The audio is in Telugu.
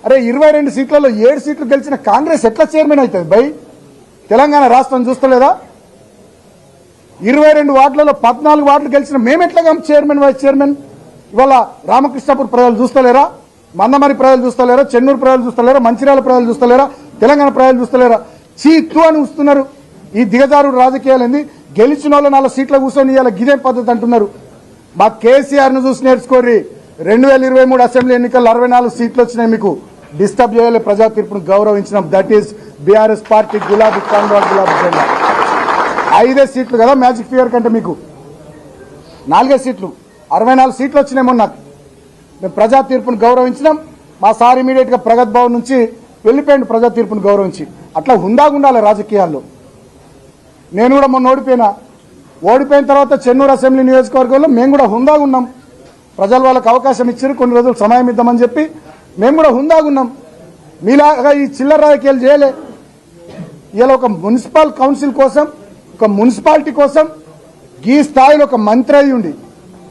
అరే 22 సీట్లలో 7 సీట్లు గెలిచిన కాంగ్రెస్ ఎట్లా చైర్మన్ అవుతుంది బై? తెలంగాణ రాష్ట్రం చూస్తలేదా? 22 వార్డులలో 14 వార్డులు గెలిచిన మేమెట్లాగా చైర్మన్ వైస్ చైర్మన్? ఇవాళ రామకృష్ణాపూర్ ప్రజలు చూస్తలేరా? మందమరి ప్రజలు చూస్తలేరా? చెన్నూరు ప్రజలు చూస్తలేరా? మంచిర్యాల ప్రజలు చూస్తలేరా? తెలంగాణ ప్రజలు చూస్తలేరా? చీత్తు అని వస్తున్నారు. ఈ దిగజారు రాజకీయాలు ఏంది? గెలిచిన వాళ్ళు 4 సీట్లు కూర్చొని ఇవాళ గిదే పద్ధతి అంటున్నారు. మా కేసీఆర్ ను చూసి నేర్చుకోర్రి. 2023 అసెంబ్లీ ఎన్నికల్లో 64 సీట్లు వచ్చినాయి. మీకు డిస్టర్బ్ చేయాలి, ప్రజా తీర్పును గౌరవించినాం. దట్ ఈస్ బీఆర్ఎస్ పార్టీ గులాబీ కాంగ్రెస్ గులాబీ జెండా. 5 సీట్లు కదా మ్యాజిక్ ఫిగర్ కంటే, మీకు 4 సీట్లు 64 సీట్లు వచ్చినాయి. మొన్న మేము ప్రజా తీర్పును గౌరవించినాం. మా సార్ ఇమీడియట్ గా ప్రగతి భవన్ నుంచి వెళ్ళిపోయింది ప్రజా తీర్పును గౌరవించి. అట్లా హుందాగుండాలి రాజకీయాల్లో. నేను కూడా మొన్న ఓడిపోయిన తర్వాత చెన్నూరు అసెంబ్లీ నియోజకవర్గంలో మేము కూడా హుందాగున్నాం. ప్రజలు వాళ్ళకి అవకాశం ఇచ్చారు, కొన్ని రోజులు సమయం ఇద్దామని చెప్పి మేము కూడా హుందాగున్నాం. మీలాగా ఈ చిల్లర రాజకీయాలు చేయలే. ఇలా ఒక మున్సిపల్ కౌన్సిల్ కోసం, ఒక మున్సిపాలిటీ కోసం ఈ స్థాయిలో ఒక మంత్రి అయి ఉండి